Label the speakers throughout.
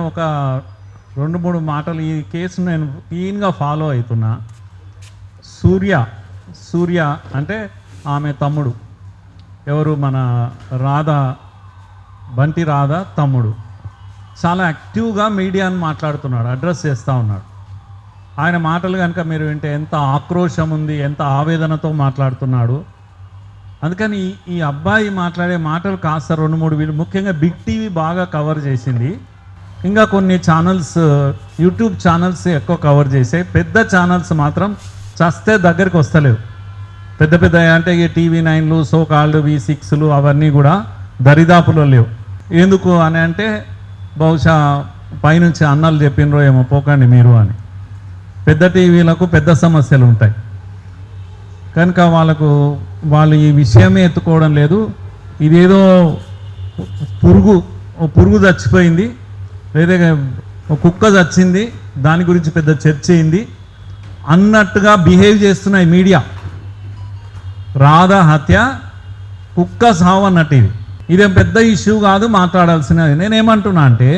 Speaker 1: ఒక 2-3 మాటలు ఈ కేసు నేను క్లీన్గా ఫాలో అవుతున్నా. సూర్య అంటే ఆమె తమ్ముడు, ఎవరు మన బంటి రాధ తమ్ముడు, చాలా యాక్టివ్గా మీడియాని మాట్లాడుతున్నాడు, అడ్రస్ చేస్తూ ఉన్నాడు. ఆయన మాటలు కనుక మీరు వింటే ఎంత ఆక్రోశం ఉంది, ఎంత ఆవేదనతో మాట్లాడుతున్నాడు. అందుకని ఈ అబ్బాయి మాట్లాడే మాటలు కాస్త 2-3 ముఖ్యంగా బిగ్ టీవీ బాగా కవర్ చేసింది. ఇంకా కొన్ని ఛానల్స్, యూట్యూబ్ ఛానల్స్ ఎక్కువ కవర్ చేసాయి. పెద్ద ఛానల్స్ మాత్రం చస్తే దగ్గరికి వస్తలేవు. పెద్ద పెద్ద అంటే ఈ TV9లు, సోకాల్డ్ V6లు అవన్నీ కూడా దరిదాపులో లేవు. ఎందుకు అని అంటే బహుశా పైనుంచి అన్నలు చెప్పినరో ఏమో, పోకండి మీరు అని. పెద్ద టీవీలకు పెద్ద సమస్యలు ఉంటాయి కనుక వాళ్ళు ఈ విషయమే ఎత్తుకోవడం లేదు. ఇదేదో పురుగు చచ్చిపోయింది, లేదా కుక్క చచ్చింది, దాని గురించి పెద్ద చర్చ అయింది అన్నట్టుగా బిహేవ్ చేస్తున్నాయి మీడియా. రాధ హత్య కుక్క సావు అన్నట్టు ఇదేం పెద్ద ఇష్యూ కాదు, మాట్లాడాల్సినది. నేనేమంటున్నా అంటే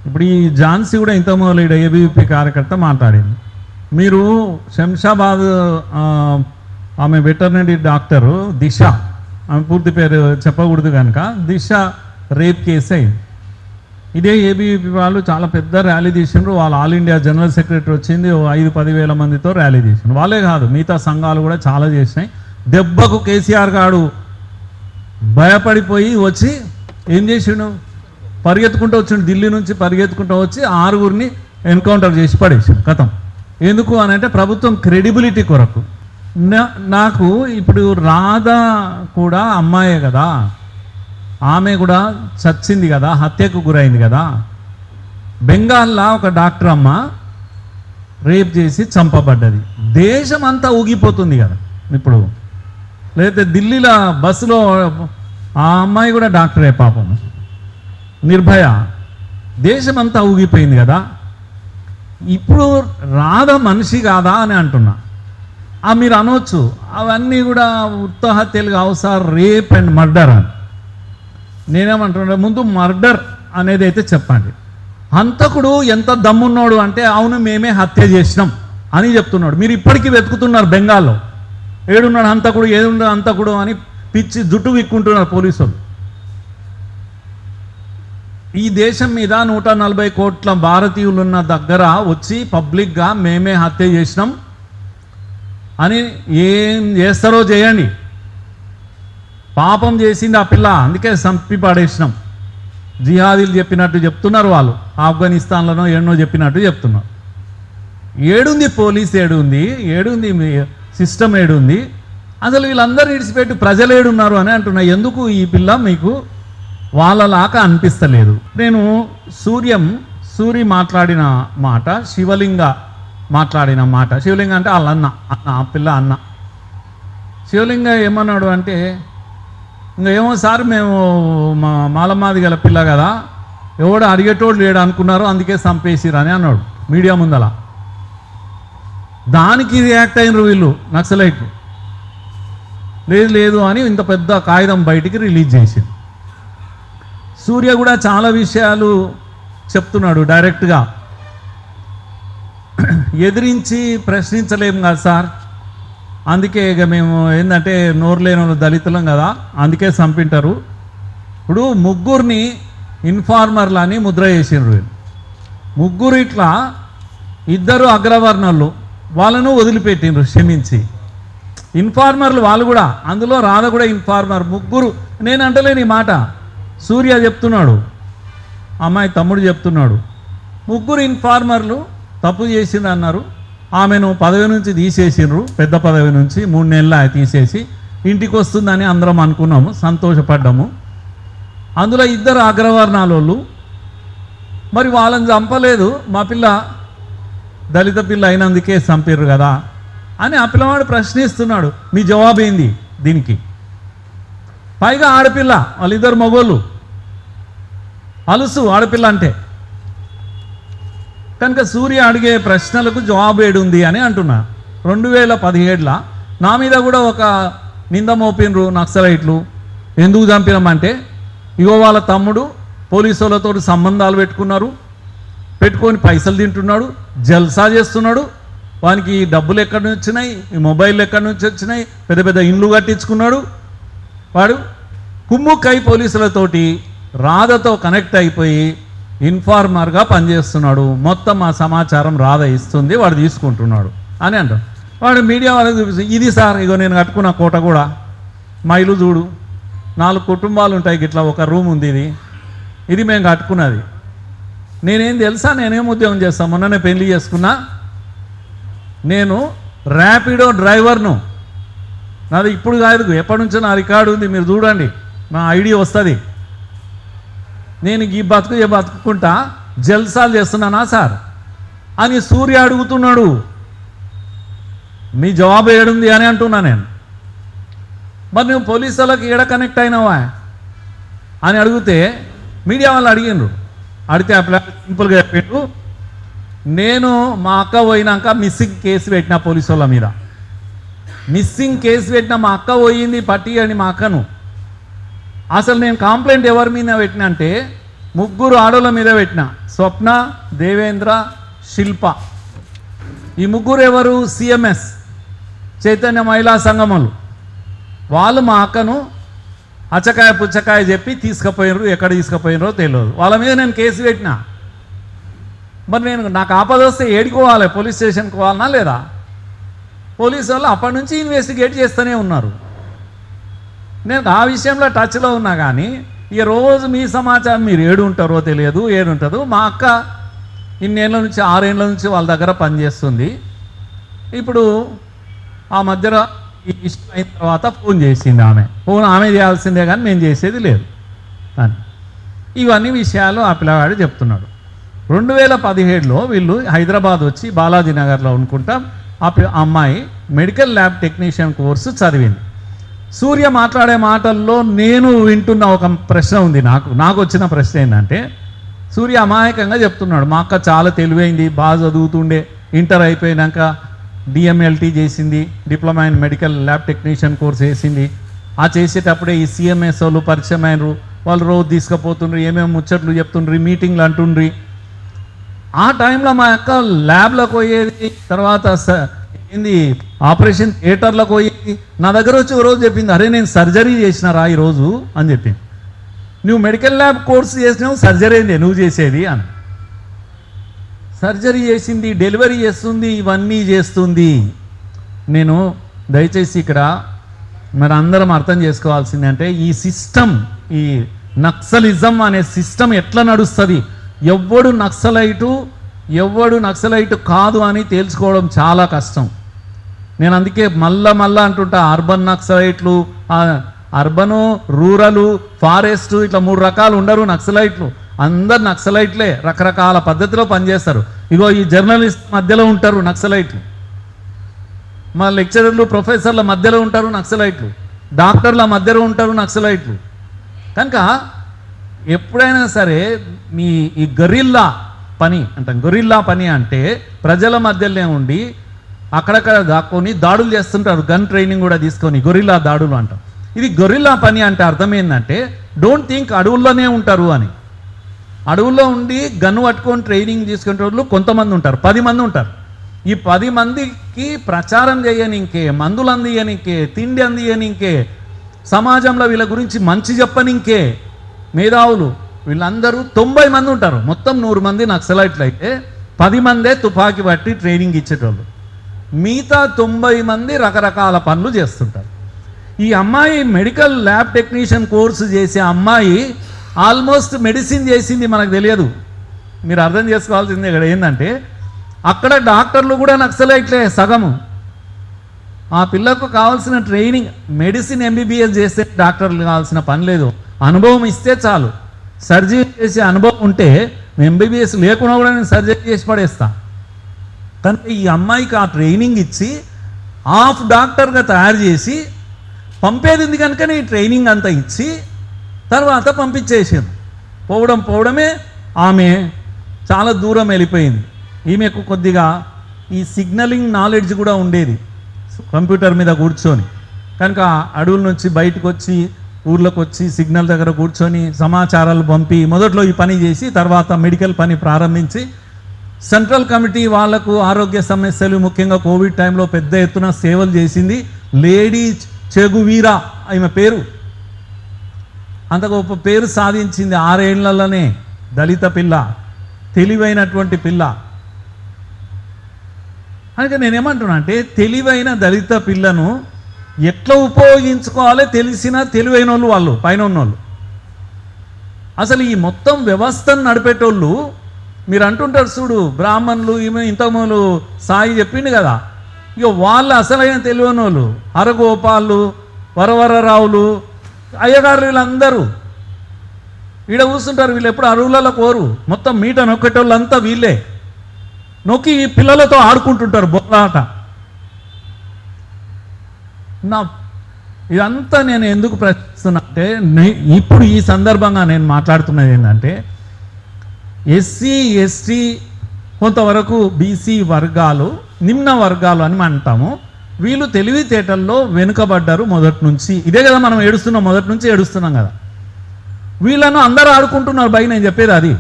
Speaker 1: ఇప్పుడు ఈ ఝాన్సీ కూడా ఇంత మొదలు ABVP కార్యకర్త మాట్లాడింది. మీరు శంషాబాద్ ఆమె వెటర్నరీ డాక్టరు దిశ, ఆమె పూర్తి పేరు చెప్పకూడదు కనుక, దిశ రేప్ కేసు అయింది. ఇదే ABVP వాళ్ళు చాలా పెద్ద ర్యాలీ తీసిండ్రు. వాళ్ళు ఆల్ ఇండియా జనరల్ సెక్రటరీ వచ్చింది, 5-10 వేల మందితో ర్యాలీ తీసిండ్రు. వాళ్ళే కాదు, మిగతా సంఘాలు కూడా చాలా చేసినాయి. దెబ్బకు కేసీఆర్ గారు భయపడిపోయి వచ్చి ఏం చేసిండు, పరిగెత్తుకుంటూ వచ్చిండు, ఢిల్లీ నుంచి పరిగెత్తుకుంటూ వచ్చి 6గురిని ఎన్కౌంటర్ చేసి పడేసిండు, కథం. ఎందుకు అని అంటే ప్రభుత్వం క్రెడిబిలిటీ కొరకు. నాకు ఇప్పుడు రాధ కూడా అమ్మాయే కదా, ఆమె కూడా చచ్చింది కదా, హత్యకు గురైంది కదా. బెంగాల్లో ఒక డాక్టర్ అమ్మ రేప్ చేసి చంపబడ్డది. దేశం అంతా ఊగిపోతుంది కదా ఇప్పుడు. లేకపోతే ఢిల్లీలో బస్సులో ఆ అమ్మాయి కూడా డాక్టరే పాపం, నిర్భయ. దేశమంతా ఊగిపోయింది కదా. ఇప్పుడు రాధ మనిషి కాదా అని అంటున్నా. మీరు అనవచ్చు అవన్నీ కూడా ఉత్త హత్యలు కావు సార్, రేప్ అండ్ మర్డర్ అని. నేనేమంటున్నా, ముందు మర్డర్ అనేది అయితే చెప్పండి. హంతకుడు ఎంత దమ్మున్నాడు అంటే అవును మేమే హత్య చేసినాం అని చెప్తున్నాడు. మీరు ఇప్పటికీ వెతుకుతున్నారు బెంగాల్లో, ఏడున్నాడు హంతకుడు, ఏడున్నాడు హంతకుడు అని పిచ్చి జుట్టు విక్కుంటున్నారు పోలీసులు. ఈ దేశం మీద 140 కోట్ల భారతీయులున్న దగ్గర వచ్చి పబ్లిక్గా మేమే హత్య చేసినాం అని ఏం చేస్తారో చేయండి. పాపం చేసింది ఆ పిల్ల, అందుకే చంపి పడేసినాం. జిహాదీలు చెప్పినట్టు చెప్తున్నారు వాళ్ళు, ఆఫ్ఘనిస్తాన్లోనో ఎన్నో చెప్పినట్టు చెప్తున్నారు. ఏడుంది పోలీస్, ఏడుంది సిస్టమ్, ఏడుంది అసలు? వీళ్ళందరూ ఇడిచిపెట్టి ప్రజలు ఏడున్నారు అని అంటున్నా. ఎందుకు ఈ పిల్ల మీకు వాళ్ళలాగా అనిపిస్తలేదు? నేను సూరి మాట్లాడిన మాట, శివలింగ మాట్లాడిన మాట. శివలింగ అంటే వాళ్ళ అన్న, ఆ పిల్ల అన్న. శివలింగ ఏమన్నాడు అంటే, ఇంకా ఏమో సార్ మేము మాలమాది గల పిల్ల కదా, ఎవడో అడిగేటోడు లేడు అనుకున్నారు, అందుకే చంపేసిరు అని అన్నాడు మీడియా ముందల. దానికి రియాక్ట్ అయినరు వీళ్ళు నక్సలైట్లు. లేదు అని ఇంత పెద్ద కాగితం బయటికి రిలీజ్ చేసింది. సూర్య కూడా చాలా విషయాలు చెప్తున్నాడు డైరెక్ట్గా. ఎదిరించి ప్రశ్నించలేము కదా సార్, అందుకే ఇక మేము ఏంటంటే నోరు లేని దళితులం కదా, అందుకే చంపింటారు. ఇప్పుడు 3 ఇన్ఫార్మర్లని ముద్ర చేసిండ్రు. 3 ఇట్లా 2 అగ్రవర్ణాలు, వాళ్ళను వదిలిపెట్టిండ్రు క్షమించి. ఇన్ఫార్మర్లు వాళ్ళు కూడా, అందులో రాధ కూడా ఇన్ఫార్మర్. 3 నేను అంటలేని ఈ మాట, సూర్య చెప్తున్నాడు, అమ్మాయి తమ్ముడు చెప్తున్నాడు. 3 ఇన్ఫార్మర్లు తప్పు చేసిండ్రు అన్నారు. ఆమెను పదవి నుంచి తీసేసిండ్రు, పెద్ద పదవి నుంచి 3 నెలలు తీసేసి ఇంటికి వస్తుందని అందరం అనుకున్నాము, సంతోషపడ్డాము. అందులో 2 అగ్రవర్ణాలు, మరి వాళ్ళని చంపలేదు, మా పిల్ల దళిత పిల్ల అయినందుకే చంపారు కదా అని ఆ పిల్లవాడు ప్రశ్నిస్తున్నాడు. మీ జవాబు ఏంది దీనికి? పైగా ఆడపిల్ల, వాళ్ళిద్దరు మగోళ్ళు, అలుసు ఆడపిల్ల అంటే. కనుక సూర్య అడిగే ప్రశ్నలకు జవాబు ఏడుంది అని అంటున్నా. 2017లో నా మీద కూడా ఒక నింద మోపినరు నక్సలైట్లు. ఎందుకు చంపినామంటే, ఇగో వాళ్ళ తమ్ముడు పోలీసులతో సంబంధాలు పెట్టుకున్నారు, పెట్టుకొని పైసలు తింటున్నాడు, జల్సా చేస్తున్నాడు. వానికి డబ్బులు ఎక్కడి నుంచి వచ్చినాయి, ఈ మొబైల్ ఎక్కడి నుంచి వచ్చినాయి, పెద్ద పెద్ద ఇండ్లు కట్టించుకున్నాడు. వాడు కుమ్ముక్కై పోలీసులతోటి రాధతో కనెక్ట్ అయిపోయి ఇన్ఫార్మర్గా పనిచేస్తున్నాడు. మొత్తం ఆ సమాచారం రాధ ఇస్తుంది, వాడు తీసుకుంటున్నాడు అని అంటాడు. వాడు మీడియా వాళ్ళకి చూపిస్తుంది, ఇది సార్ ఇగో నేను కట్టుకున్న కోట కూడా మా ఇల్లు చూడు, 4 కుటుంబాలు ఉంటాయి, ఇట్లా ఒక రూమ్ ఉంది, ఇది మేము కట్టుకున్నది. నేనేం తెలుసా, నేనేం ఉద్యోగం చేస్తాను, మొన్ననే పెళ్లి చేసుకున్నా, నేను ర్యాపిడో డ్రైవర్ను, నాది ఇప్పుడు కాదు ఎప్పటి నుంచో నా రికార్డు ఉంది, మీరు చూడండి, నా ఐడి వస్తుంది. నేను ఈ బతుకుంటా జల్సాలు చేస్తున్నానా సార్ అని సూర్య అడుగుతున్నాడు. మీ జవాబు ఏడుంది అని అంటున్నా నేను. మరి నువ్వు పోలీసు వాళ్ళకి ఏడ కనెక్ట్ అయినావా అని అడిగితే మీడియా వాళ్ళు అడిగిండ్రు. అడిగితే అట్లా సింపుల్గా చెప్పిండ్రు, నేను మా అక్క పోయినాక మిస్సింగ్ కేసు పెట్టిన పోలీసు వాళ్ళ మీద. మిస్సింగ్ కేసు పెట్టిన మా అక్క పోయింది పట్టియండి మా అక్కను. అసలు నేను కంప్లైంట్ ఎవరి మీద పెట్టినా అంటే 3 ఆడోళ్ళ మీద పెట్టిన, స్వప్న, దేవేంద్ర, శిల్ప. ఈ 3 ఎవరు? సిఎంఎస్ చైతన్య మహిళా సంగములు. వాళ్ళు మా అక్కను అచ్చకాయ పుచ్చకాయ చెప్పి తీసుకుపోయినరు, ఎక్కడ తీసుకుపోయినరో తెలియదు. వాళ్ళ మీద నేను కేసు పెట్టిన. మరి నాకు ఆపద వస్తే ఏడుకోవాలి, పోలీస్ స్టేషన్కి పోవాలన్నా లేదా? పోలీసు వాళ్ళు అప్పటి నుంచి ఇన్వెస్టిగేట్ చేస్తూనే ఉన్నారు. నేను ఆ విషయంలో టచ్లో ఉన్నా కానీ ఇక రోజు మీ సమాచారం మీరు ఏడుంటారో తెలియదు, ఏడుంటుందో. మా అక్క ఇన్నేళ్ళ నుంచి 6 ఏళ్ళ నుంచి వాళ్ళ దగ్గర పనిచేస్తుంది. ఇప్పుడు ఆ మధ్యలో ఈ ఇష్టం అయిన తర్వాత ఫోన్ చేసింది ఆమె చేయాల్సిందే కానీ మేము చేసేది లేదు అని. ఇవన్నీ విషయాలు ఆ పిల్లవాడు చెప్తున్నాడు. 2017లో వీళ్ళు హైదరాబాద్ వచ్చి బాలాజీ నగర్లో అనుకుంటా ఆ అమ్మాయి మెడికల్ ల్యాబ్ టెక్నీషియన్ కోర్సు చదివింది. సూర్య మాట్లాడే మాటల్లో నేను వింటున్న ఒక ప్రశ్న ఉంది, నాకు వచ్చిన ప్రశ్న ఏంటంటే, సూర్య అమాయకంగా చెప్తున్నాడు, మా అక్క చాలా తెలివైంది, బాగా చదువుతుండే, ఇంటర్ అయిపోయినాక డిఎంఎల్టీ చేసింది, diploma in medical lab technician course చేసింది. ఆ చేసేటప్పుడే ఈ సిఎంఎస్ వాళ్ళు పరిచయం అయినరు, వాళ్ళు రోజు తీసుకుపోతుండ్రు, ఏమేమి ముచ్చట్లు చెప్తుండ్రి, మీటింగ్లు అంటుండ్రి. ఆ టైంలో మా అక్క ల్యాబ్లకు పోయేది, తర్వాత ఏంది ఆపరేషన్ థియేటర్లకు పోయేది. నా దగ్గర వచ్చి రోజు చెప్పింది, అరే నేను సర్జరీ చేసినారా ఈరోజు అని చెప్పింది. నువ్వు మెడికల్ ల్యాబ్ కోర్సు చేసినావు, సర్జరీ ఏంది నువ్వు చేసేది అని. సర్జరీ చేసింది, డెలివరీ చేస్తుంది, ఇవన్నీ చేస్తుంది. నేను దయచేసి ఇక్కడ మరి అందరం అర్థం చేసుకోవాల్సింది అంటే, ఈ సిస్టమ్, ఈ నక్సలిజం అనే సిస్టమ్ ఎట్లా నడుస్తుంది, ఎవ్వడు నక్సలైటు కాదు అని తేల్చుకోవడం చాలా కష్టం. నేను అందుకే మళ్ళా అంటుంటా, అర్బన్ నక్సలైట్లు, అర్బను, రూరలు, ఫారెస్టు, ఇట్లా 3 రకాలు ఉండరు నక్సలైట్లు. అందరు నక్సలైట్లే, రకరకాల పద్ధతిలో పనిచేస్తారు. ఇగో ఈ జర్నలిస్ట్ మధ్యలో ఉంటారు నక్సలైట్లు, మా లెక్చరర్లు, ప్రొఫెసర్ల మధ్యలో ఉంటారు నక్సలైట్లు, డాక్టర్ల మధ్యలో ఉంటారు నక్సలైట్లు. కనుక ఎప్పుడైనా సరే మీ ఈ గొరిల్లా పని అంటాం, గొరిల్లా పని అంటే ప్రజల మధ్యలోనే ఉండి అక్కడక్కడ దాక్కొని దాడులు చేస్తుంటారు, గన్ ట్రైనింగ్ కూడా తీసుకొని గొరిల్లా దాడులు అంటాం. ఇది గొరిల్లా పని అంటే అర్థం ఏంటంటే, డోంట్ థింక్ అడవుల్లోనే ఉంటారు అని. అడవుల్లో ఉండి గన్ను పట్టుకొని ట్రైనింగ్ తీసుకునే వాళ్ళు కొంతమంది ఉంటారు, 10 మంది ఉంటారు. ఈ 10 మందికి ప్రచారం చేయనింకే, మందులు అందియనింకే, తిండి అందియనింకే, సమాజంలో వీళ్ళ గురించి మంచి చెప్పనింకే మేధావులు వీళ్ళందరూ 90 మంది ఉంటారు. మొత్తం 100 మంది నక్సలైట్లు అయితే 10 మందే తుపాకీ పట్టి ట్రైనింగ్ ఇచ్చేటోళ్ళు, మిగతా 90 మంది రకరకాల పనులు చేస్తుంటారు. ఈ అమ్మాయి మెడికల్ ల్యాబ్ టెక్నీషియన్ కోర్సు చేసే అమ్మాయి ఆల్మోస్ట్ మెడిసిన్ చేసింది, మనకు తెలియదు. మీరు అర్థం చేసుకోవాల్సింది ఇక్కడ ఏంటంటే, అక్కడ డాక్టర్లు కూడా నక్సలైట్లే సగము. ఆ పిల్లకు కావాల్సిన ట్రైనింగ్, మెడిసిన్ ఎంబీబీఎస్ చేస్తే డాక్టర్లు కావాల్సిన పని లేదు, అనుభవం ఇస్తే చాలు. సర్జరీ చేసే అనుభవం ఉంటే ఎంబీబీఎస్ లేకుండా కూడా నేను సర్జరీ చేసి పడేస్తా. కనుక ఈ అమ్మాయికి ఆ ట్రైనింగ్ ఇచ్చి హాఫ్ డాక్టర్గా తయారు చేసి పంపేది కనుకనే ఈ ట్రైనింగ్ అంతా ఇచ్చి తర్వాత పంపించేసారు. పోవడమే ఆమె చాలా దూరం వెళ్ళిపోయింది. ఈమెకు కొద్దిగా ఈ సిగ్నలింగ్ నాలెడ్జ్ కూడా ఉండేది, కంప్యూటర్ మీద కూర్చొని. కనుక అడవుల నుంచి బయటకు వచ్చి ఊర్లోకి వచ్చి సిగ్నల్ దగ్గర కూర్చొని సమాచారాలు పంపి మొదట్లో ఈ పని చేసి తర్వాత మెడికల్ పని ప్రారంభించి సెంట్రల్ కమిటీ వాళ్లకు ఆరోగ్య సమస్యలు ముఖ్యంగా కోవిడ్ టైంలో పెద్ద ఎత్తున సేవలు చేసింది లేడీ చెగువీరా ఆమె పేరు. అంత గొప్ప పేరు సాధించింది 6 ఏళ్లలోనే. దళిత పిల్ల, తెలివైనటువంటి పిల్ల. అందుకే నేనేమంటున్నా అంటే తెలివైన దళిత పిల్లను ఎట్లా ఉపయోగించుకోవాలో తెలిసిన తెలివైన వాళ్ళు పైన ఉన్నోళ్ళు. అసలు ఈ మొత్తం వ్యవస్థను నడిపేటోళ్ళు మీరు అంటుంటారు చూడు, బ్రాహ్మణులు ఈమె ఇంతకుముందు సాయి చెప్పిండు కదా, ఇక వాళ్ళు అసలైన తెలివైన వాళ్ళు హరగోపాలు, వరవరరావులు, అయ్యగారు వీళ్ళందరూ ఈడ కూర్చుంటారు. వీళ్ళు ఎప్పుడు అరువులలో కోరు, మొత్తం మీట నొక్కేటోళ్ళు అంతా వీళ్ళే నొక్కి పిల్లలతో ఆడుకుంటుంటారు బొల్లాట. ఇదంతా నేను ఎందుకు ప్రశ్నిస్తున్నా అంటే ఇప్పుడు ఈ సందర్భంగా నేను మాట్లాడుతున్నది ఏంటంటే ఎస్సీ ఎస్టీ కొంతవరకు బీసీ వర్గాలు నిమ్న వర్గాలు అని అంటాము. వీళ్ళు తెలివితేటల్లో వెనుకబడ్డారు మొదటి నుంచి. ఇదే కదా మనం ఏడుస్తున్నాం, మొదటి నుంచి ఏడుస్తున్నాం కదా. వీళ్ళను అందరూ ఆడుకుంటున్నారు బై, నేను చెప్పేది అది.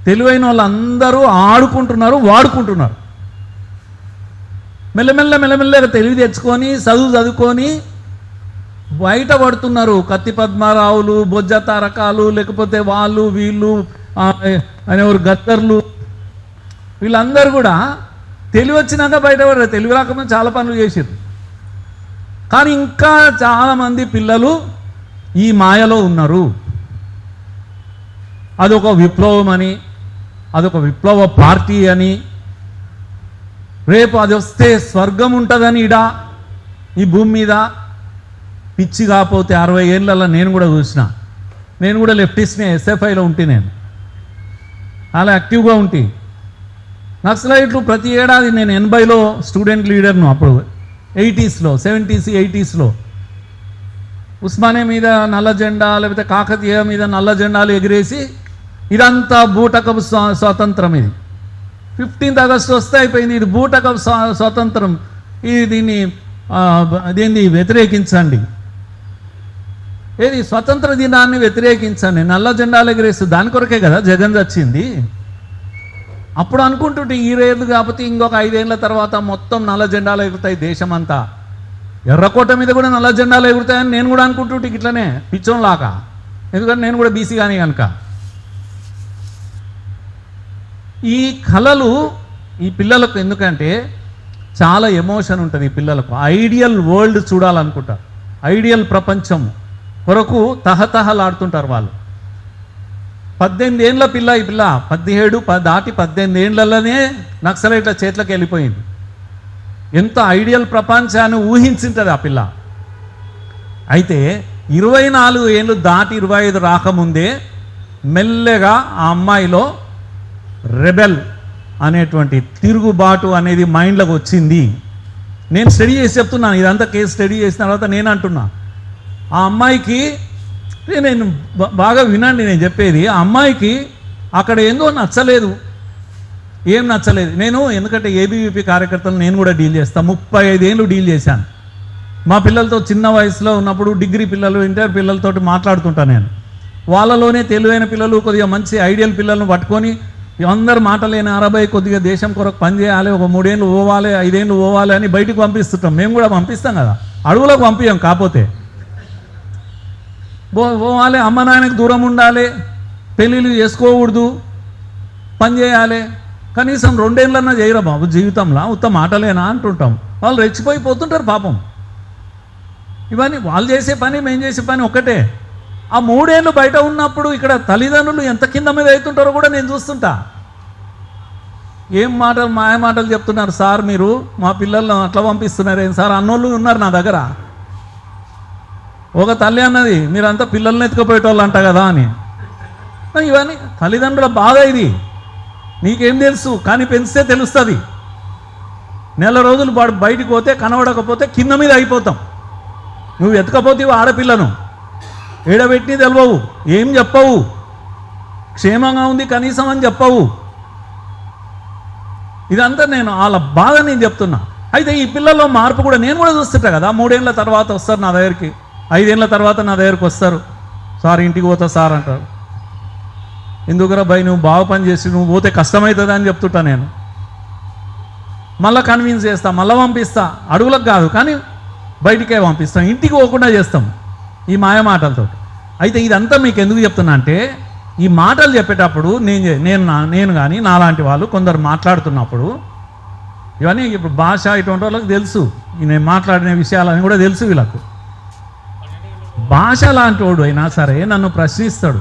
Speaker 1: తెలివైన వాళ్ళందరూ ఆడుకుంటున్నారు, వాడుకుంటున్నారు. మెల్లమెల్లగా తెలివి తెచ్చుకొని చదువుకొని బయట పడుతున్నారు. కత్తి పద్మారావులు, బొజ్జ తారకాలు, లేకపోతే వాళ్ళు వీళ్ళు అనేవారు గద్దర్లు, వీళ్ళందరూ కూడా తెలివి వచ్చినాక బయటపడ్డారు. తెలివి రాకముందు చాలా పనులు చేశారు. కానీ ఇంకా చాలామంది పిల్లలు ఈ మాయలో ఉన్నారు. అదొక విప్లవం అని, అదొక విప్లవ పార్టీ అని, రేపు అది వస్తే స్వర్గం ఉంటుందని ఇడా ఈ భూమి మీద. పిచ్చి కాకపోతే 60 ఏళ్ళలో నేను కూడా చూసిన. నేను కూడా లెఫ్టిస్ట్నే, ఎస్ఎఫ్ఐలో ఉంటే నేను అలా యాక్టివ్గా ఉంటే. నక్సలైట్లు ప్రతి ఏడాది నేను 80లో స్టూడెంట్ లీడర్ను, అప్పుడు 80స్లో 70s 80స్లో ఉస్మానియా మీద నల్ల జెండా, లేకపోతే కాకతీయ మీద నల్ల జెండాలు ఎగిరేసి ఇదంతా బూటకపు స్వాతంత్రం. ఇది 15th ఆగస్టు వస్తే అయిపోయింది. ఇది బూటకపు స్వాతంత్రం, ఇది దీన్ని వ్యతిరేకించండి. ఏది స్వతంత్ర దినాన్ని వ్యతిరేకించండి, నల్ల జెండాలు ఎగిరేస్తూ. దాని కొరకే కదా జగన్ వచ్చింది. అప్పుడు అనుకుంటుంటే ఈ రేళ్ళు కాకపోతే ఇంకొక 5 ఏళ్ళ తర్వాత మొత్తం నల్ల జెండాలు ఎగురుతాయి దేశమంతా. ఎర్రకోట మీద కూడా నల్ల జెండాలు ఎగురుతాయని నేను కూడా అనుకుంటుంటే ఇట్లనే పిచ్చోన్లాగా. ఎందుకంటే నేను కూడా బీసీ కానీ కనుక. ఈ కళలు ఈ పిల్లలకు ఎందుకంటే చాలా ఎమోషన్ ఉంటుంది ఈ పిల్లలకు. ఐడియల్ వరల్డ్ చూడాలనుకుంటారు, ఐడియల్ ప్రపంచం కొరకు తహతహలాడుతుంటారు వాళ్ళు. 18 ఏళ్ళ పిల్ల, ఈ పిల్ల 17 దాటి 18 ఏళ్ళలోనే నక్సలైట్ల చేతులకు వెళ్ళిపోయింది. ఎంత ఐడియల్ ప్రపంచాన్ని ఊహించింటుంది ఆ పిల్ల. అయితే 24 ఏళ్ళు దాటి 25 రాకముందే మెల్లగా ఆ అమ్మాయిలో రెబెల్ అనేటువంటి తిరుగుబాటు అనేది మైండ్లోకి వచ్చింది. నేను స్టడీ చేసి చెప్తున్నాను, ఇదంతా కేసు స్టడీ చేసిన తర్వాత నేను అంటున్నా, ఆ అమ్మాయికి నేను బాగా వినండి నేను చెప్పేది. ఆ అమ్మాయికి అక్కడ ఏందో నచ్చలేదు. ఏం నచ్చలేదు. నేను ఎందుకంటే ఏబీవీపీ కార్యకర్తలు నేను కూడా డీల్ చేస్తాను. 35 ఏళ్ళు డీల్ చేశాను. మా పిల్లలతో చిన్న వయసులో ఉన్నప్పుడు డిగ్రీ పిల్లలు, ఇంటర్ పిల్లలతో మాట్లాడుతుంటాను నేను. వాళ్ళలోనే తెలివైన పిల్లలు, కొద్దిగా మంచి ఐడియల్ పిల్లలను పట్టుకొని అందరు మాటలేని 60 కొద్దిగా దేశం కొరకు పనిచేయాలి, ఒక 3 ఏళ్ళు పోవాలి, 5 ఏళ్ళు పోవాలి అని బయటికి పంపిస్తుంటాం. మేము కూడా పంపిస్తాం కదా, అడుగులకు పంపించాం. కాకపోతే పోవాలి, అమ్మ నాయనకు దూరం ఉండాలి, పెళ్ళిళ్ళు చేసుకోకూడదు, పని చేయాలి, కనీసం 2 ఏళ్ళన్నా చేయరా బాబు జీవితంలో, ఉత్త మాటలేనా అంటుంటాం. వాళ్ళు రెచ్చిపోయిపోతుంటారు పాపం. ఇవన్నీ వాళ్ళు చేసే పని, మేము చేసే పని ఒకటే. ఆ 3 ఏళ్ళు బయట ఉన్నప్పుడు ఇక్కడ తల్లిదండ్రులు ఎంత కింద మీద అవుతుంటారో కూడా నేను చూస్తుంటా. ఏం మాటలు, మాయ మాటలు చెప్తున్నారు సార్ మీరు, మా పిల్లలను అట్లా పంపిస్తున్నారు ఏం సార్ అన్నోళ్ళు ఉన్నారు నా దగ్గర. ఒక తల్లి అన్నది మీరంతా పిల్లల్ని ఎత్తుకుపోయేటోళ్ళు అంట కదా అని. ఇవన్నీ తల్లిదండ్రుల బాధ. ఇది నీకేం తెలుసు, కానీ పెంచితే తెలుస్తుంది. నెల రోజులు బయటికి పోతే కనబడకపోతే కింద మీద అయిపోతాం. నువ్వు ఎత్తుకపోతే ఆడపిల్లను ఏడబెట్టి తెలవవు, ఏం చెప్పవు, క్షేమంగా ఉంది కనీసం అని చెప్పవు. ఇదంతా నేను వాళ్ళ బాధ నేను చెప్తున్నా. అయితే ఈ పిల్లల్లో మార్పు కూడా నేను కూడా చూస్తుంటా కదా. 3 ఏళ్ళ తర్వాత వస్తారు నా దగ్గరికి, 5 ఏళ్ళ తర్వాత నా దగ్గరికి వస్తారు. సార్ ఇంటికి పోతా సార్ అంటారు. ఎందుకురా భయ్ నువ్వు బాగా పని చేసి నువ్వు పోతే కష్టమవుతుంది అని చెప్తుంటా నేను. మళ్ళీ కన్విన్స్ చేస్తా, మళ్ళీ పంపిస్తా, అడుగులకు కాదు కానీ బయటికే పంపిస్తాం, ఇంటికి పోకుండా చేస్తాం ఈ మాయ మాటలతో. అయితే ఇదంతా మీకు ఎందుకు చెప్తున్నా అంటే ఈ మాటలు చెప్పేటప్పుడు నేను కానీ నాలాంటి వాళ్ళు కొందరు మాట్లాడుతున్నప్పుడు ఇవన్నీ ఇప్పుడు భాష ఇటువంటి వాళ్ళకి తెలుసు, నేను మాట్లాడిన విషయాలని కూడా తెలుసు వీళ్ళకు. భాష లాంటి వాడు అయినా సరే నన్ను ప్రశ్నిస్తాడు,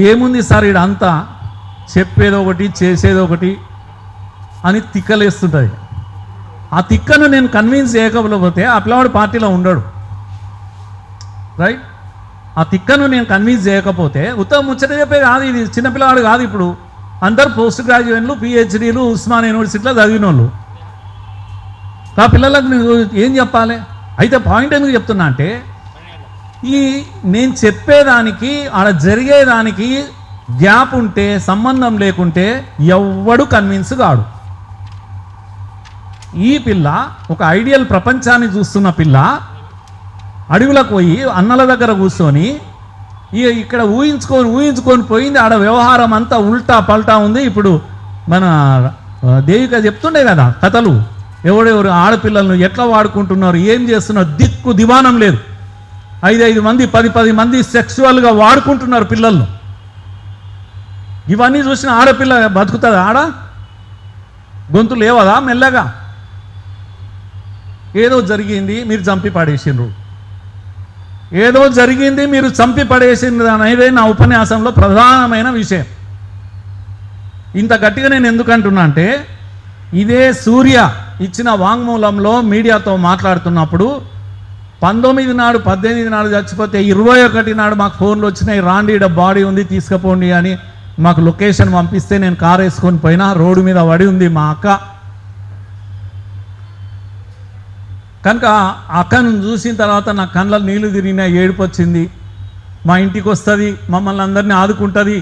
Speaker 1: ఏముంది సార్ ఇడంతా చెప్పేది ఒకటి చేసేది ఒకటి అని తిక్కలేస్తుంటుంది. ఆ తిక్కను నేను కన్విన్స్ చేయకపోతే ఆ పిల్లవాడు పార్టీలో ఉండడు, రైట్? ఆ తిక్కను నేను కన్విన్స్ చేయకపోతే ఉత్తమ ముచ్చట చెప్పే కాదు, ఇది చిన్నపిల్లవాడు కాదు, ఇప్పుడు అందరు పోస్ట్ గ్రాడ్యుయేట్లు పిహెచ్డీలు ఉస్మాన్ యూనివర్సిటీలో చదివిన వాళ్ళు. ఆ పిల్లలకు నేను ఏం చెప్పాలి? అయితే పాయింట్ ఎందుకు చెప్తున్నా అంటే ఈ నేను చెప్పేదానికి ఆడ జరిగేదానికి గ్యాప్ ఉంటే సంబంధం లేకుంటే ఎవ్వడు కన్విన్స్ కాడు. ఈ పిల్ల ఒక ఐడియల్ ప్రపంచాన్ని చూస్తున్న పిల్ల అడవులకు పోయి అన్నల దగ్గర కూర్చొని ఇక్కడ ఊహించుకొని పోయింది. ఆడ వ్యవహారం అంతా ఉల్టా పల్టా ఉంది. ఇప్పుడు మన దేవిక చెప్తుండే కదా కథలు, ఎవరెవరు ఆడపిల్లలను ఎట్లా వాడుకుంటున్నారు, ఏం చేస్తున్నారు, దిక్కు దివానం లేదు. 5 మంది 10 మంది సెక్సువల్గా వాడుకుంటున్నారు పిల్లలను. ఇవన్నీ చూసిన ఆడపిల్ల బతుకుతుంది? ఆడ గొంతు లేవదా? మెల్లగా ఏదో జరిగింది మీరు చంపి పడేసిండ్రు, ఏదో జరిగింది మీరు చంపి పడేసిండ్రు అనేది నా ఉపన్యాసంలో ప్రధానమైన విషయం. ఇంత గట్టిగా నేను ఎందుకంటున్నా అంటే ఇదే సూర్య ఇచ్చిన వాంగ్మూలంలో మీడియాతో మాట్లాడుతున్నప్పుడు 19 నాడు 18 నాడు చచ్చిపోతే 21 నాడు మాకు ఫోన్లు వచ్చినాయి, రాండి ఈడ బాడీ ఉంది తీసుకుపోండి అని మాకు లొకేషన్ పంపిస్తే నేను కారు వేసుకొని పోయినా, రోడ్డు మీద పడి ఉంది మా అక్క. కనుక అక్కను చూసిన తర్వాత నా కళ్ళ నీళ్లు తిరిగినా, ఏడుపు వచ్చింది. మా ఇంటికి వస్తుంది, మమ్మల్ని అందరినీ ఆదుకుంటుంది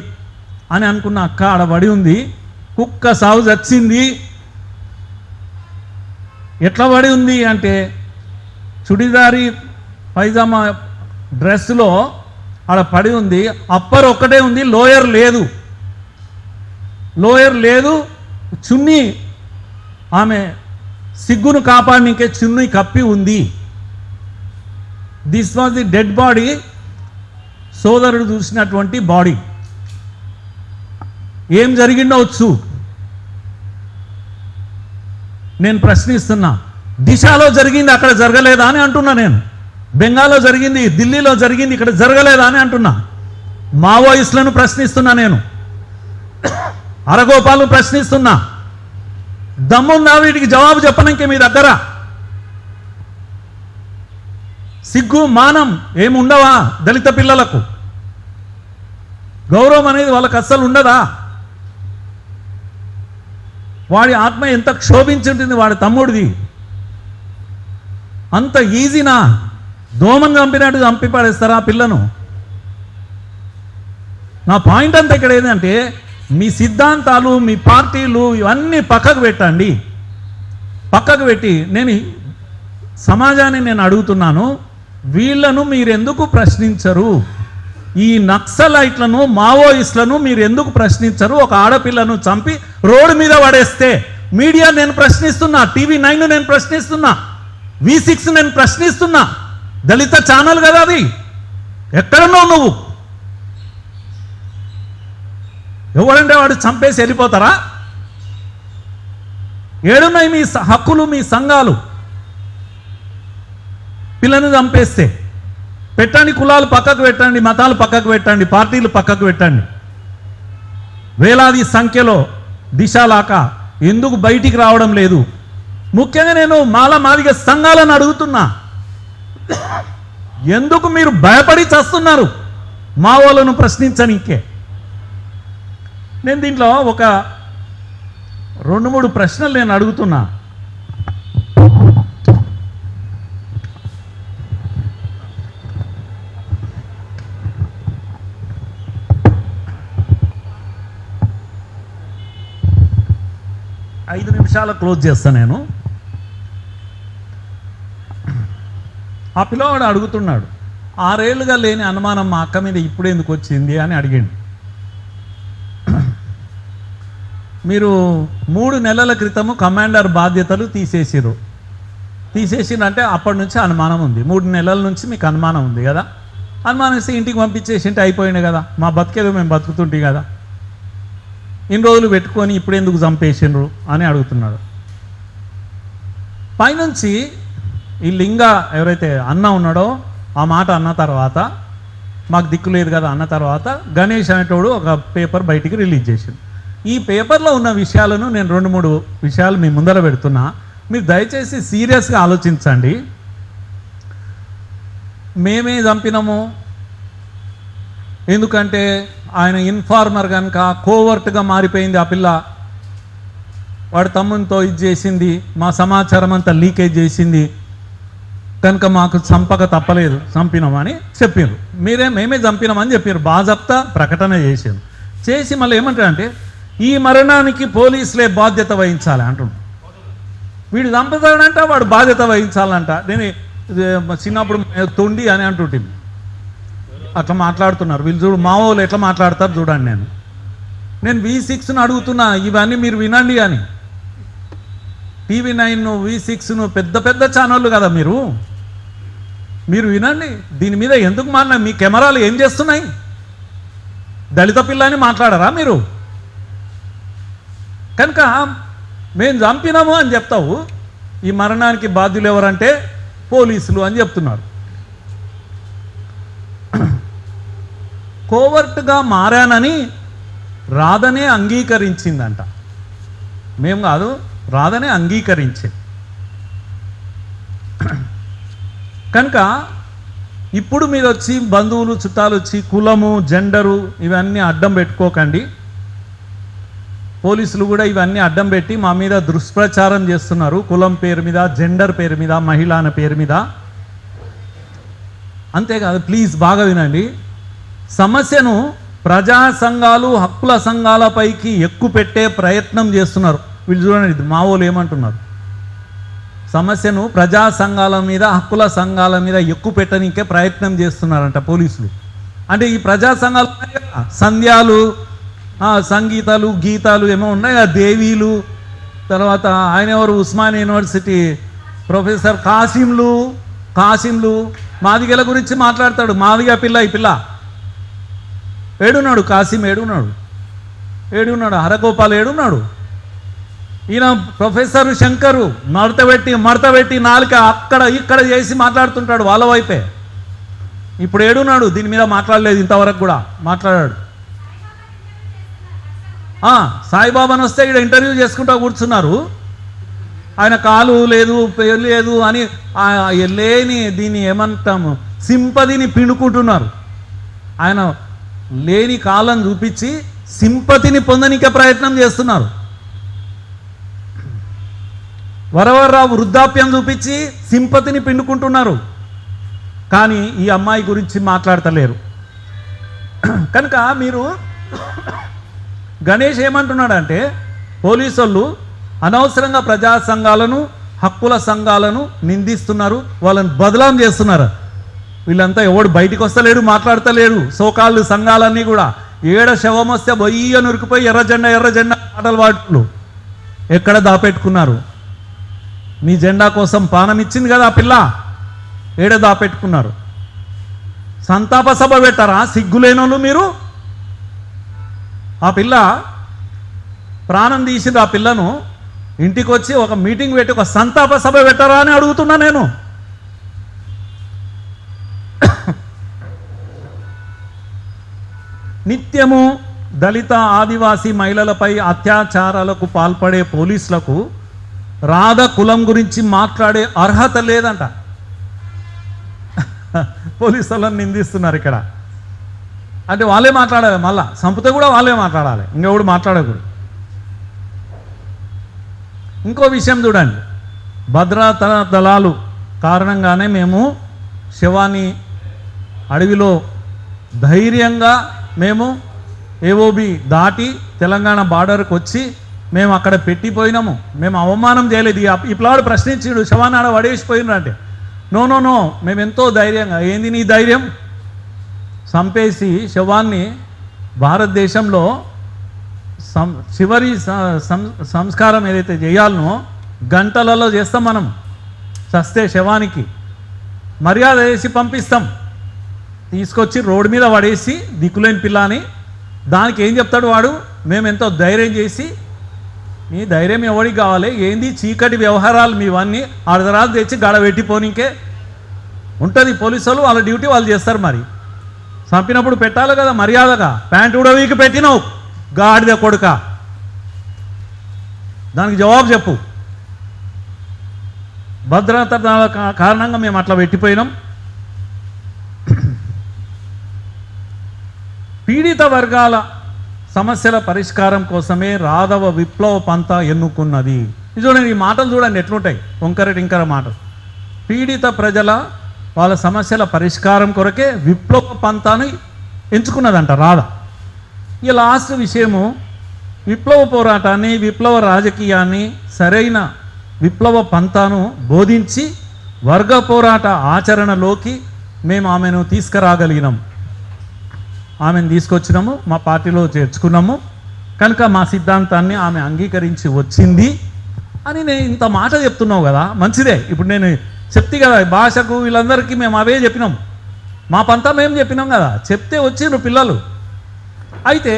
Speaker 1: అని అనుకున్న అక్క ఆడ పడి ఉంది. కుక్క సాగు చచ్చింది. ఎట్లా పడి ఉంది అంటే చుడిదారి పైజామా డ్రెస్లో ఆడ పడి ఉంది. అప్పర్ ఒక్కటే ఉంది, లోయర్ లేదు. చున్నీ ఆమె సిగ్గును కాపాడనికే చున్నీ కప్పి ఉంది. This was the dead body, సోదరుడు చూసినటువంటి బాడీ. ఏం జరిగిందో వచ్చు నేను ప్రశ్నిస్తున్నా. దిశలో జరిగింది అక్కడ జరగలేదా అని అంటున్నా నేను. బెంగాల్లో జరిగింది, ఢిల్లీలో జరిగింది, ఇక్కడ జరగలేదా అని అంటున్నా. మావోయిస్టులను ప్రశ్నిస్తున్నా నేను, అరగోపాలను ప్రశ్నిస్తున్నా. దమ్ముందా వీటికి జవాబు చెప్పడానికి మీ దగ్గర? సిగ్గు మానం ఏముండవా? దళిత పిల్లలకు గౌరవం అనేది వాళ్ళకి అస్సలు ఉండదా? వాడి ఆత్మ ఎంత క్షోభించుంటుంది వాడి తమ్ముడిది. అంత ఈజీనా? దోమను చంపినట్టు చంపి పడేస్తారా ఆ పిల్లను? నా పాయింట్ అంతా ఇక్కడ ఏంటంటే మీ సిద్ధాంతాలు, మీ పార్టీలు ఇవన్నీ పక్కకు పెట్టండి. పక్కకు పెట్టి నేను సమాజాన్ని నేను అడుగుతున్నాను, వీళ్ళను మీరెందుకు ప్రశ్నించరు? ఈ నక్సలైట్లను, మావోయిస్టులను మీరు ఎందుకు ప్రశ్నించరు? ఒక ఆడపిల్లను చంపి రోడ్డు మీద పడేస్తే మీడియా నేను ప్రశ్నిస్తున్నా, TV9 నేను ప్రశ్నిస్తున్నా, V6 నేను ప్రశ్నిస్తున్నా. దళిత ఛానల్ కదా అది. ఎక్కడున్నావు నువ్వు? ఎవరంటే వాడు చంపేసి వెళ్ళిపోతారా? ఏడున్నాయి మీ హక్కులు, మీ సంఘాలు? పిల్లని చంపేస్తే పెట్టండి, కులాలు పక్కకు పెట్టండి, మతాలు పక్కకు పెట్టండి, పార్టీలు పక్కకు పెట్టండి. వేలాది సంఖ్యలో దిశలాక ఎందుకు బయటికి రావడం లేదు? ముఖ్యంగా నేను మాదిగ సంఘాలను అడుగుతున్నా, ఎందుకు మీరు భయపడి చస్తున్నారు మా వాళ్ళను ప్రశ్నించనికే? నేను దీంట్లో ఒక 2-3 ప్రశ్నలు నేను అడుగుతున్నా. ఐదు నిమిషాలు క్లోజ్ చేస్తాను నేను. ఆ పిల్లవాడు అడుగుతున్నాడు, 6 ఏళ్ళుగా లేని అనుమానం మా అక్క మీద ఇప్పుడు ఎందుకు వచ్చింది అని అడిగాడు. మీరు 3 నెలల క్రితము కమాండర్ బాధ్యతలు తీసేసిరంటే అప్పటి నుంచి అనుమానం ఉంది. 3 నెలల నుంచి మీకు అనుమానం ఉంది కదా. అనుమానం ఇస్తే ఇంటికి పంపించేసి ఉంటే అయిపోయింది కదా, మా బతికేదో మేము బతుకుతుంటే కదా, ఇన్ని రోజులు పెట్టుకొని ఇప్పుడు ఎందుకు చంపేసిండ్రు అని అడుగుతున్నాడు. పైనుంచి ఈ లింగ ఎవరైతే అన్న ఉన్నాడో ఆ మాట అన్న తర్వాత మాకు దిక్కు లేదు కదా అన్న తర్వాత గణేష్ అనేటోడు ఒక పేపర్ బయటికి రిలీజ్ చేసిండు. ఈ పేపర్లో ఉన్న విషయాలను నేను 2-3 విషయాలు మీ ముందర పెడుతున్నా, మీరు దయచేసి సీరియస్గా ఆలోచించండి. మేమే చంపినాము ఎందుకంటే ఆయన ఇన్ఫార్మర్ కనుక కోవర్ట్గా మారిపోయింది ఆ పిల్ల, వాడి తమ్మునితో ఇది చేసింది, మా సమాచారం అంతా లీకేజ్ చేసింది కనుక మాకు చంపక తప్పలేదు, చంపినామని చెప్పారు. మేమే చంపినామని చెప్పారు, బాజప్తా ప్రకటన చేసి మళ్ళీ ఏమంటారంటే ఈ మరణానికి పోలీసులే బాధ్యత వహించాలి అంటున్నాడు. వీడు చంపుతాడంట, వాడు బాధ్యత వహించాలంట. నేను చిన్నప్పుడు తొండి అని అంటుంటుంది, అట్లా మాట్లాడుతున్నారు వీళ్ళు. చూడు మా వాళ్ళు ఎట్లా మాట్లాడతారు చూడండి. నేను V6ను అడుగుతున్నా, ఇవన్నీ మీరు వినండి అని. TV9 V6 పెద్ద పెద్ద ఛానళ్ళు కదా, మీరు వినండి. దీని మీద ఎందుకు మీ కెమెరాలు ఏం చేస్తున్నాయి? దళిత పిల్ల అని మాట్లాడరా మీరు? కనుక మేము చంపినాము అని చెప్తావు, ఈ మరణానికి బాధ్యులు ఎవరంటే పోలీసులు అని చెప్తున్నారు. కోవర్ట్గా మారానని రాధనే అంగీకరించిందంట, మేము కాదు, రాధనే అంగీకరించింది. కనుక ఇప్పుడు మీరు వచ్చి బంధువులు చుట్టాలు వచ్చి కులము జెండరు ఇవన్నీ అడ్డం పెట్టుకోకండి. పోలీసులు కూడా ఇవన్నీ అడ్డం పెట్టి మా మీద దుష్ప్రచారం చేస్తున్నారు, కులం పేరు మీద, జెండర్ పేరు మీద, మహిళ అనే పేరు మీద. అంతేకాదు, ప్లీజ్ బాగా వినండి, సమస్యను ప్రజా సంఘాలు హక్కుల సంఘాలపైకి ఎక్కుపెట్టే ప్రయత్నం చేస్తున్నారు వీళ్ళు. చూడండి మా వాళ్ళు ఏమంటున్నారు, సమస్యను ప్రజా సంఘాల మీద హక్కుల సంఘాల మీద ఎక్కువ పెట్టడానికే ప్రయత్నం చేస్తున్నారంట పోలీసులు. అంటే ఈ ప్రజా సంఘాలు సంధ్యాలు, సంగీతాలు, గీతాలు ఏమో ఉన్నాయి, దేవీలు, తర్వాత ఆయన ఎవరు ఉస్మానియా యూనివర్సిటీ ప్రొఫెసర్ కాసింలు మాదిగల గురించి మాట్లాడతాడు. మాదిగ పిల్ల, ఈ పిల్ల ఏడున్నాడు, కాసిం ఏడున్నాడు, హరగోపాల్ ఏడున్నాడు, ఈయన ప్రొఫెసర్ శంకరు మడతపెట్టి నాలుక అక్కడ ఇక్కడ చేసి మాట్లాడుతుంటాడు వాళ్ళ వైపే. ఇప్పుడు ఏడున్నాడు, దీని మీద మాట్లాడలేదు, ఇంతవరకు కూడా మాట్లాడాడు. సాయిబాబాను వస్తే ఇక్కడ ఇంటర్వ్యూ చేసుకుంటూ కూర్చున్నారు, ఆయన కాలు లేదు పేరు లేదు అని లేని దీన్ని ఏమంటాము సింపతిని పిండుకుంటున్నారు. ఆయన లేని కాలం చూపించి సింపతిని పొందనికే ప్రయత్నం చేస్తున్నారు. వరవర్రావు వృద్ధాప్యం చూపించి సింపతిని పిండుకుంటున్నారు, కానీ ఈ అమ్మాయి గురించి మాట్లాడతలేరు. కనుక మీరు గణేష్ ఏమంటున్నాడంటే పోలీసు వాళ్ళు అనవసరంగా ప్రజా సంఘాలను హక్కుల సంఘాలను నిందిస్తున్నారు, వాళ్ళని బదలాం చేస్తున్నారు. వీళ్ళంతా ఎవడు బయటికి వస్తలేడు, మాట్లాడతలేడు. సోకాళ్ళు సంఘాలన్నీ కూడా ఏడ శవం వస్తే బొయ్య నురికిపోయి ఎర్ర జెండా పాటలు పాటలు ఎక్కడ దాపెట్టుకున్నారు. నీ జెండా కోసం పానం ఇచ్చింది కదా ఆ పిల్ల, ఏడ దాపెట్టుకున్నారు. సంతాప సభ పెట్టారా సిగ్గులేనోళ్ళు మీరు? ఆ పిల్ల ప్రాణం తీసింది, ఆ పిల్లను ఇంటికి వచ్చి ఒక మీటింగ్ పెట్టి ఒక సంతాప సభ పెట్టారా అని అడుగుతున్నా నేను. నిత్యము దళిత ఆదివాసీ మహిళలపై అత్యాచారాలకు పాల్పడే పోలీసులకు రాధ కులం గురించి మాట్లాడే అర్హత లేదంట. పోలీసు వాళ్ళని నిందిస్తున్నారు ఇక్కడ. అంటే వాళ్ళే మాట్లాడాలి, మళ్ళా సంపద కూడా వాళ్ళే మాట్లాడాలి, ఇంకెవడు మాట్లాడకూడదు. ఇంకో విషయం చూడండి, భద్రతా దళాలు కారణంగానే మేము శవాన్ని అడవిలో ధైర్యంగా మేము ఏఓబి దాటి తెలంగాణ బార్డర్కి వచ్చి మేము అక్కడ పెట్టిపోయినాము. మేము అవమానం చేయలేదు. ఈ పిల్లాడు ప్రశ్నించాడు, శవాన్ని ఆడ పడేసిపోయినారంటే నో మేము ఎంతో ధైర్యంగా. ఏంది నీ ధైర్యం? చంపేసి శవాన్ని భారతదేశంలో చివరి సంస్కారం ఏదైతే చేయాలనో గంటలలో చేస్తాం. మనం చస్తే శవానికి మర్యాద చేసి పంపిస్తాం, తీసుకొచ్చి రోడ్డు మీద పడేసి దిక్కులేని పిల్ల అని. దానికి ఏం చెప్తాడు వాడు, మేము ఎంతో ధైర్యం చేసి, నీ ధైర్యం ఎవరికి కావాలి, ఏంది చీకటి వ్యవహారాలు మీవన్నీ అర్ధరాలు తెచ్చి గడబెట్టిపోనికే ఉంటుంది. పోలీసు వాళ్ళు వాళ్ళ డ్యూటీ వాళ్ళు చేస్తారు. మరి చంపినప్పుడు పెట్టాలి కదా మర్యాదగా. ప్యాంటు కూడా వీకి పెట్టినావు గాడిద కొడుక, దానికి జవాబు చెప్పు. భద్రత కారణంగా మేము అట్లా పెట్టిపోయినాం. పీడిత వర్గాల సమస్యల పరిష్కారం కోసమే రాధవ విప్లవ పంత ఎన్నుకున్నది. చూడండి, ఈ మాటలు చూడండి ఎట్లుంటాయి, వంకర టింకర మాటలు. పీడిత ప్రజల వాళ్ళ సమస్యల పరిష్కారం కొరకే విప్లవ పంతాను ఎంచుకున్నదంట రాధ. ఈ లాస్ట్ విషయము, విప్లవ పోరాటాన్ని, విప్లవ రాజకీయాన్ని, సరైన విప్లవ పంతాను బోధించి వర్గ పోరాట ఆచరణలోకి మేము ఆమెను తీసుకురాగలిగినాం. ఆమెను తీసుకొచ్చినాము, మా పార్టీలో చేర్చుకున్నాము. కనుక మా సిద్ధాంతాన్ని ఆమె అంగీకరించి వచ్చింది అని నేను ఇంత మాట చెప్తున్నావు కదా, మంచిదే. ఇప్పుడు నేను చెప్తే కదా భాషకు వీళ్ళందరికీ మేము అవే చెప్పినాం, మా పంతా మేము చెప్పినాం కదా, చెప్తే వచ్చిండ్రు పిల్లలు. అయితే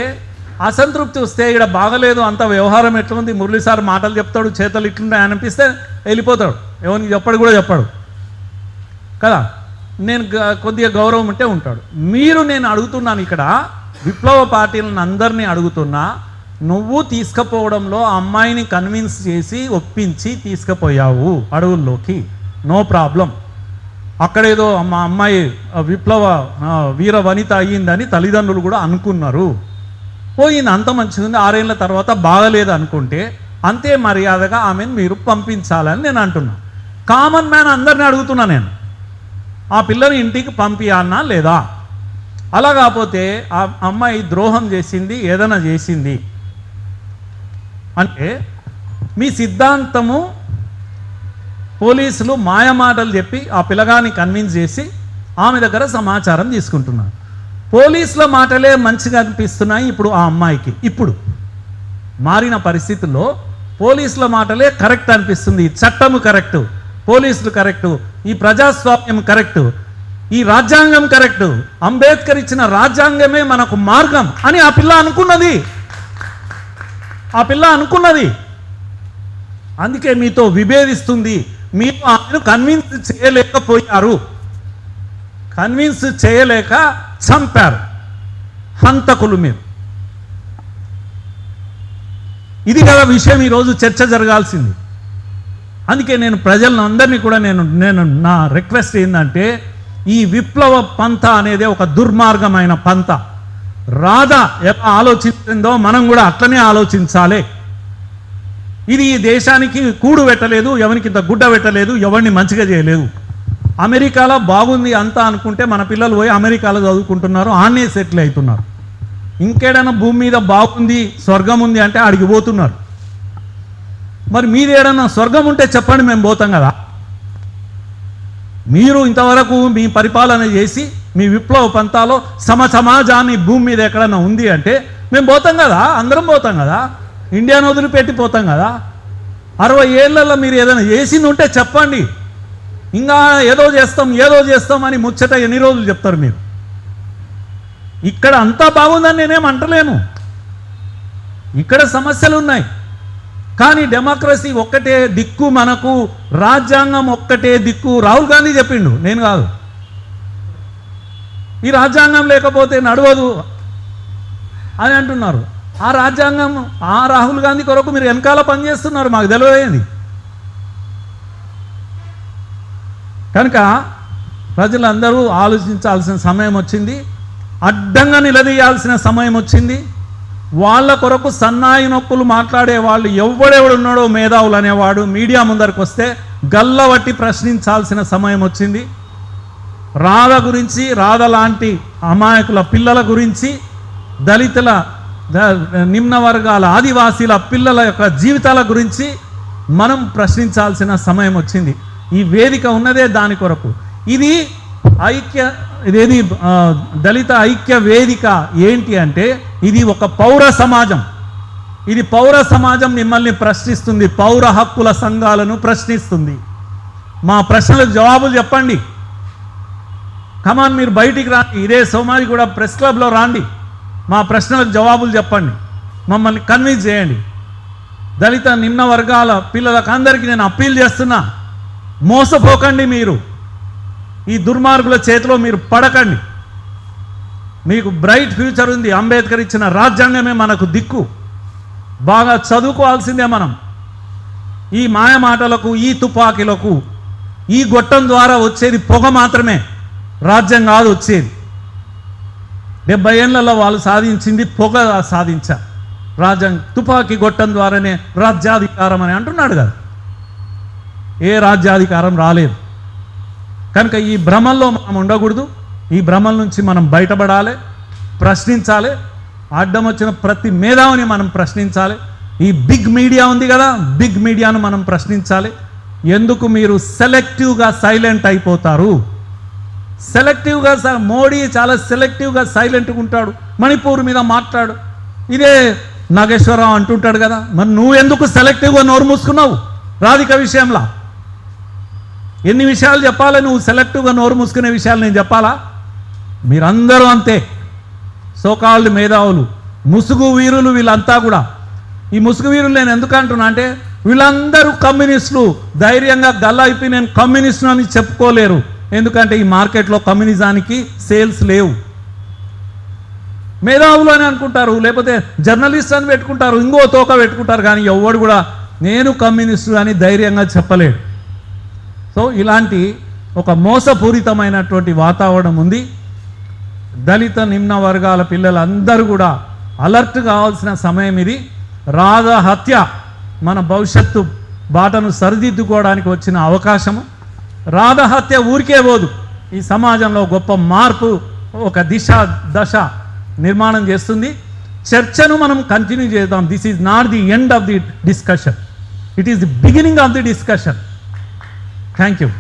Speaker 1: అసంతృప్తి వస్తే ఇక్కడ బాగలేదు, అంత వ్యవహారం ఎట్లుంది, మురళీ సార్ మాటలు చెప్తాడు, చేతలు ఇట్లుంటాయి అనిపిస్తే వెళ్ళిపోతాడు, ఎవరికి చెప్పడు కూడా చెప్పాడు కదా. నేను కొద్దిగా గౌరవం ఉంటే ఉంటాడు. నేను అడుగుతున్నాను ఇక్కడ, విప్లవ పార్టీలను అందరినీ అడుగుతున్నా, నువ్వు తీసుకుపోవడంలో అమ్మాయిని కన్విన్స్ చేసి ఒప్పించి తీసుకుపోయావు అడవుల్లోకి, నో ప్రాబ్లం. అక్కడేదో మా అమ్మాయి విప్లవ వీర వనిత అయ్యిందని తల్లిదండ్రులు కూడా అనుకున్నారు. పోయింది, అంత మంచిగా ఉంది. 6 ఏళ్ళ తర్వాత బాగలేదు అనుకుంటే అంతే మర్యాదగా ఆమెను మీరు పంపించాలని నేను అంటున్నా. కామన్ మ్యాన్ అందరిని అడుగుతున్నా నేను, ఆ పిల్లని ఇంటికి పంపియాలన్నా లేదా? అలా కాకపోతే ఆ అమ్మాయి ద్రోహం చేసింది, ఏదైనా చేసింది అంటే మీ సిద్ధాంతము, పోలీసులు మాయమాటలు చెప్పి ఆ పిల్లగాని కన్విన్స్ చేసి ఆమె దగ్గర సమాచారం తీసుకుంటున్నారు. పోలీసుల మాటలే మంచిగా అనిపిస్తున్నాయి ఇప్పుడు ఆ అమ్మాయికి. ఇప్పుడు మారిన పరిస్థితుల్లో పోలీసుల మాటలే కరెక్ట్ అనిపిస్తుంది. చట్టము కరెక్టు, పోలీసులు కరెక్టు, ఈ ప్రజాస్వామ్యం కరెక్టు, ఈ రాజ్యాంగం కరెక్టు, అంబేద్కర్ ఇచ్చిన రాజ్యాంగమే మనకు మార్గం అని ఆ పిల్ల అనుకున్నది. అందుకే మీతో విభేదిస్తుంది. మీరు ఆమెను కన్విన్స్ చేయలేకపోయారు, కన్విన్స్ చేయలేక చంపారు హంతకులు మీరు. ఇది కదా విషయం, ఈరోజు చర్చ జరగాల్సింది. అందుకే నేను ప్రజలను అందరినీ కూడా నేను నా రిక్వెస్ట్ ఏంటంటే, ఈ విప్లవ పంథ అనేది ఒక దుర్మార్గమైన పంథ. రాధ ఎలా ఆలోచించిందో మనం కూడా అట్లనే ఆలోచించాలి. ఇది ఈ దేశానికి కూడు పెట్టలేదు, ఎవరికి ఇంత గుడ్డ పెట్టలేదు, ఎవరిని మంచిగా చేయలేదు. అమెరికాలో బాగుంది అంతా అనుకుంటే మన పిల్లలు పోయి అమెరికాలో చదువుకుంటున్నారు, ఆన్నే సెటిల్ అవుతున్నారు. ఇంకేడైనా భూమి మీద బాగుంది, స్వర్గం ఉంది అంటే ఆడికి పోతున్నారు. మరి మీది ఏడన్నా స్వర్గం ఉంటే చెప్పండి, మేము పోతాం కదా. మీరు ఇంతవరకు మీ పరిపాలన చేసి మీ విప్లవ పంతాలో సమాజాన్ని భూమి మీద ఎక్కడన్నా ఉంది అంటే మేము పోతాం కదా, అందరం పోతాం కదా, ఇండియాను వదిలిపెట్టిపోతాం కదా. 60 ఏళ్లలో మీరు ఏదైనా చేసింది ఉంటే చెప్పండి. ఇంకా ఏదో చేస్తాం అని ముచ్చట ఎన్ని రోజులు చెప్తారు మీరు? ఇక్కడ అంతా బాగుందని నేనేం అంటలేను, ఇక్కడ సమస్యలు ఉన్నాయి. కానీ డెమోక్రసీ ఒక్కటే దిక్కు, మనకు రాజ్యాంగం ఒక్కటే దిక్కు. రాహుల్ గాంధీ చెప్పిండు, నేను కాదు. ఈ రాజ్యాంగం లేకపోతే నడవదు అని అంటున్నారు. ఆ రాజ్యాంగం, ఆ రాహుల్ గాంధీ కొరకు మీరు వెనకాల పనిచేస్తున్నారు, మాకు తెలియదు. కనుక ప్రజలందరూ ఆలోచించాల్సిన సమయం వచ్చింది, అడ్డంగా నిలదీయాల్సిన సమయం వచ్చింది. వాళ్ళ కొరకు సన్నాయి నొప్పులు మాట్లాడే వాళ్ళు ఎవడెవడున్నాడో మేధావులు అనేవాడు మీడియా ముందరికి వస్తే గల్లవట్టి ప్రశ్నించాల్సిన సమయం వచ్చింది. రాధ గురించి, రాధ లాంటి అమాయకుల పిల్లల గురించి, దళితుల, నిమ్న వర్గాల, ఆదివాసీల పిల్లల యొక్క జీవితాల గురించి మనం ప్రశ్నించాల్సిన సమయం వచ్చింది. ఈ వేదిక ఉన్నదే దాని కొరకు. ఇదేది దళిత ఐక్య వేదిక ఏంటి అంటే, ఇది ఒక పౌర సమాజం. ఇది పౌర సమాజం మిమ్మల్ని ప్రశ్నిస్తుంది, పౌర హక్కుల సంఘాలను ప్రశ్నిస్తుంది. మా ప్రశ్నలకు జవాబులు చెప్పండి. కమాన్, మీరు బయటికి రాండి, ఇదే సోమాజిగూడ ప్రెస్ క్లబ్లో రాండి, మా ప్రశ్నలకు జవాబులు చెప్పండి, మమ్మల్ని కన్విన్స్ చేయండి. దళిత నిమ్న వర్గాల పిల్లలకు అందరికీ నేను అప్పీల్ చేస్తున్నా, మోసపోకండి. మీరు ఈ దుర్మార్గుల చేతిలో మీరు పడకండి. మీకు బ్రైట్ ఫ్యూచర్ ఉంది. అంబేద్కర్ ఇచ్చిన రాజ్యాంగమే మనకు దిక్కు. బాగా చదువుకోవాల్సిందే మనం. ఈ మాయ మాటలకు, ఈ తుపాకీలకు, ఈ గొట్టం ద్వారా వచ్చేది పొగ మాత్రమే, రాజ్యం కాదు వచ్చేది. 70 ఏళ్లలో వాళ్ళు సాధించింది పొగ సాధించారు. రాజ్యం తుపాకీ గొట్టం ద్వారానే రాజ్యాధికారం అని అంటున్నాడు కదా. ఏ రాజ్యాధికారం రాలేదు. కనుక ఈ భ్రమల్లో మనం ఉండకూడదు. ఈ భ్రమల నుంచి మనం బయటపడాలి, ప్రశ్నించాలి. అడ్డం వచ్చిన ప్రతి మేధావిని మనం ప్రశ్నించాలి. ఈ బిగ్ మీడియా ఉంది కదా, బిగ్ మీడియాను మనం ప్రశ్నించాలి. ఎందుకు మీరు సెలెక్టివ్గా సైలెంట్ అయిపోతారు? సెలెక్టివ్గా మోడీ చాలా సెలెక్టివ్గా సైలెంట్గా ఉంటాడు. మణిపూర్ మీద మాట్లాడు, ఇదే నాగేశ్వరరావు అంటుంటాడు కదా. మరి నువ్వు ఎందుకు సెలెక్టివ్గా నోరు మూసుకున్నావు? రాధిక విషయంలో ఎన్ని విషయాలు చెప్పాలి? నువ్వు సెలెక్టివ్గా నోరు మూసుకునే విషయాలు నేను చెప్పాలా? మీరందరూ అంతే, సోకాల్డ్ మేధావులు, ముసుగు వీరులు వీళ్ళంతా కూడా. ఈ ముసుగు వీరులు నేను ఎందుకు అంటున్నా అంటే, వీళ్ళందరూ కమ్యూనిస్టులు. ధైర్యంగా గల్లాయిపోయి నేను కమ్యూనిస్టు అని చెప్పుకోలేరు. ఎందుకంటే ఈ మార్కెట్లో కమ్యూనిజానికి సేల్స్ లేవు. మేధావులు అని అనుకుంటారు, లేకపోతే జర్నలిస్ట్ అని పెట్టుకుంటారు, ఇంకో తోక పెట్టుకుంటారు. కానీ ఎవడు కూడా నేను కమ్యూనిస్టు అని ధైర్యంగా చెప్పలేడు. సో ఇలాంటి ఒక మోసపూరితమైనటువంటి వాతావరణం ఉంది. దళిత నిమ్న వర్గాల పిల్లలందరూ కూడా అలర్ట్ కావాల్సిన సమయం ఇది. రాధ హత్య మన భవిష్యత్తు బాటను సరిదిద్దుకోవడానికి వచ్చిన అవకాశము. రాధ హత్య ఊరికే పోదు, ఈ సమాజంలో గొప్ప మార్పు, ఒక దశ నిర్మాణం చేస్తుంది. చర్చను మనం కంటిన్యూ చేద్దాం. This is not the end of the discussion, it is the beginning of the discussion. Thank you.